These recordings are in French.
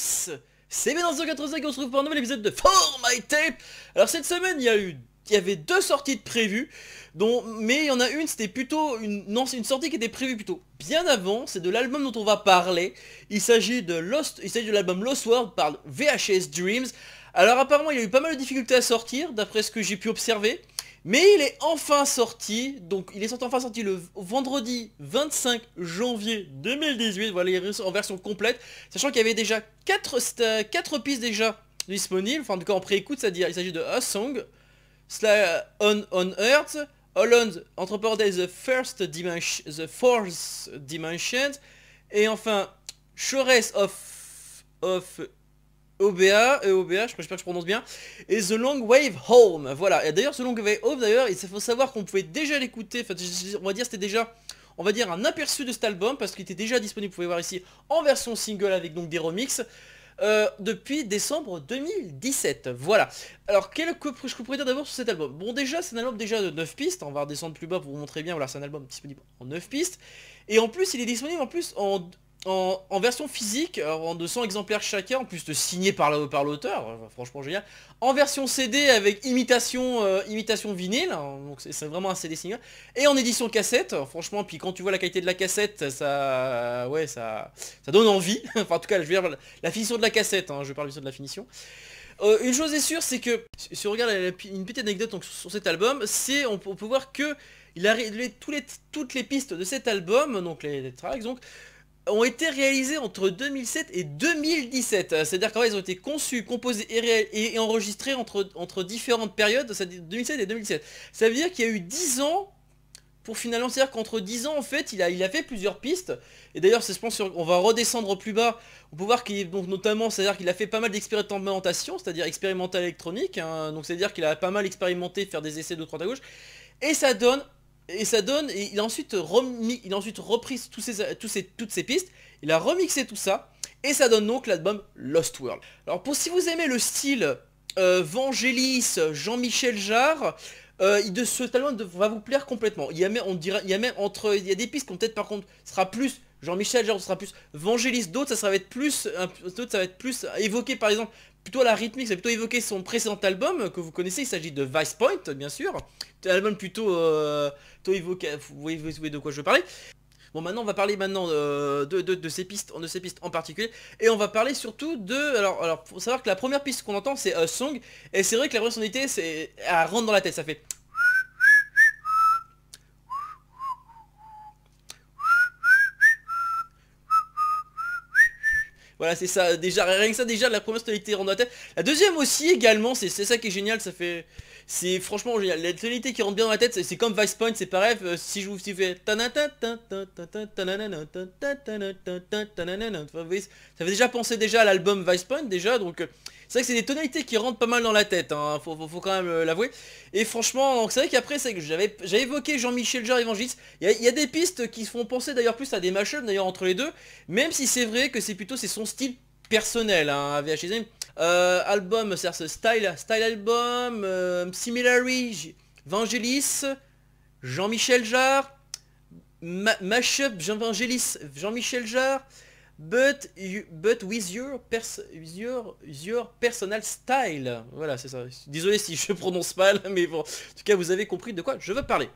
yes! C'est B985 et on se retrouve pour un nouvel épisode de For My Tape. Alors cette semaine il y avait deux sorties de prévues, mais il y en a une, c'était plutôt une sortie qui était prévue plutôt bien avant. C'est de l'album dont on va parler. Il s'agit de l'album Lost World par VHS Dreams. Alors apparemment il y a eu pas mal de difficultés à sortir, d'après ce que j'ai pu observer. Mais il est enfin sorti, donc il est enfin sorti le vendredi 25 janvier 2018, voilà, il est en version complète, sachant qu'il y avait déjà 4 pistes déjà disponibles, enfin en tout cas en pré-écoute, c'est-à-dire il s'agit de A Song, on Earth, Holland, entre parenthèses, The Fourth Dimension, et enfin, Shores of OBA, j'espère que je prononce bien, et The Long Wave Home, voilà. Et d'ailleurs, The Long Wave Home, d'ailleurs, il faut savoir qu'on pouvait déjà l'écouter, enfin, on va dire, c'était déjà, on va dire, un aperçu de cet album, parce qu'il était déjà disponible, vous pouvez voir ici, en version single, avec donc des remixes, depuis décembre 2017, voilà. Alors, que je pourrais dire d'abord sur cet album? Bon, déjà, c'est un album déjà de 9 pistes, on va redescendre plus bas pour vous montrer bien, voilà, c'est un album disponible en 9 pistes, et en plus, il est disponible en plus en version physique, en 200 exemplaires chacun, en plus de signé par l'auteur, franchement génial. En version CD avec imitation vinyle, hein, donc c'est vraiment un CD single. Et en édition cassette, franchement, puis quand tu vois la qualité de la cassette, ça donne envie. Enfin en tout cas, je veux dire, la finition de la cassette, hein, je parle bien de la finition. Une chose est sûre, c'est que, si on regarde une petite anecdote donc, sur cet album, on peut voir que toutes les pistes de cet album, donc les tracks, donc, ont été réalisés entre 2007 et 2017. C'est-à-dire qu'en fait, ils ont été conçus, composés et enregistrés entre différentes périodes, c'est-à-dire 2007 et 2017. Ça veut dire qu'il y a eu 10 ans pour finalement, c'est-à-dire qu'entre 10 ans, en fait, il a fait plusieurs pistes. Et d'ailleurs, je pense qu'on va redescendre plus bas. On peut voir qu'il, donc notamment, c'est-à-dire qu'il a fait pas mal d'expérimentation, c'est-à-dire expérimental électronique. Hein, donc c'est-à-dire qu'il a pas mal expérimenté, faire des essais de droite à gauche. Et ça donne, et il a ensuite repris toutes ces pistes, il a remixé tout ça, et ça donne donc l'album Lost World. Alors si vous aimez le style Vangelis, Jean-Michel Jarre, cet album va vous plaire complètement. Il y a des pistes qui peut-être par contre sera plus Jean-Michel Jarre, sera plus Vangelis, d'autres ça va être plus évoqué par exemple plutôt la rythmique, ça va plutôt évoquer son précédent album que vous connaissez, il s'agit de Vice Point bien sûr. C'est un album plutôt évoqué, vous voyez de quoi je veux parler. Bon maintenant on va parler de ces pistes en particulier. Et on va parler surtout de... Alors faut savoir que la première piste qu'on entend c'est A Song. Et c'est vrai que la vraie sonorité elle rentre dans la tête, ça fait... Voilà c'est ça, déjà rien que ça déjà la première tonalité rentre dans la tête. La deuxième aussi également, c'est ça qui est génial, ça fait... C'est franchement génial, la tonalité qui rentre bien dans la tête, c'est comme Vice Point, c'est pareil, si je vous fais... Ça fait déjà penser déjà à l'album Vice Point déjà, donc... C'est vrai que c'est des tonalités qui rentrent pas mal dans la tête, hein, faut quand même l'avouer. Et franchement, c'est vrai qu'après, c'est que j'avais évoqué Jean-Michel Jarre et Evangelist. Il y a des pistes qui font penser d'ailleurs plus à des mashups d'ailleurs entre les deux. Même si c'est vrai que c'est son style personnel, hein, VHS. Album, c'est style album, Similarly, Vangelis, Jean-Michel Jarre, mashup, Jean-Michel Jarre. But with your personal style. Voilà, c'est ça. Désolé si je prononce mal, mais bon. En tout cas, vous avez compris de quoi je veux parler.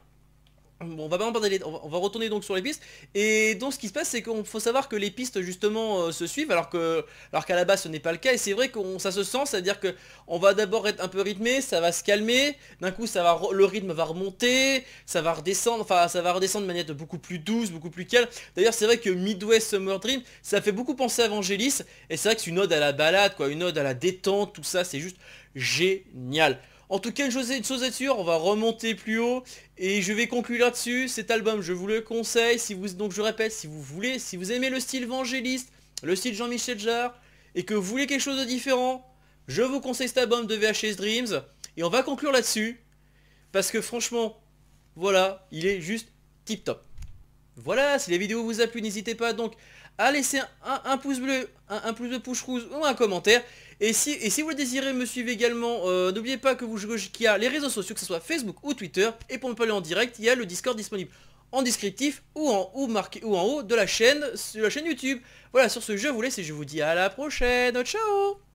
Bon, on va retourner donc sur les pistes. Et donc ce qui se passe, c'est qu'il faut savoir que les pistes justement se suivent, alors qu'à la base ce n'est pas le cas. Et c'est vrai que ça se sent, c'est-à-dire que on va d'abord être un peu rythmé, ça va se calmer, d'un coup le rythme va remonter, ça va redescendre, enfin ça va redescendre de manière beaucoup plus douce, beaucoup plus calme. D'ailleurs c'est vrai que Midwest Summer Dream, ça fait beaucoup penser à Vangelis. Et c'est vrai que c'est une ode à la balade, quoi, une ode à la détente, tout ça, c'est juste génial. En tout cas, une chose est sûre, on va remonter plus haut et je vais conclure là-dessus. Cet album, je vous le conseille. Donc je répète, si vous aimez le style Vangelis, le style Jean-Michel Jarre et que vous voulez quelque chose de différent, je vous conseille cet album de VHS Dreams. Et on va conclure là-dessus parce que franchement, voilà, il est juste tip top. Voilà, si la vidéo vous a plu, n'hésitez pas donc à laisser un pouce bleu, un pouce de pouce rouge ou un commentaire. Et si vous le désirez me suivre également, n'oubliez pas qu'il y a les réseaux sociaux, que ce soit Facebook ou Twitter. Et pour me parler en direct, il y a le Discord disponible en descriptif ou en haut de la chaîne YouTube. Voilà, sur ce je vous laisse et je vous dis à la prochaine. Ciao.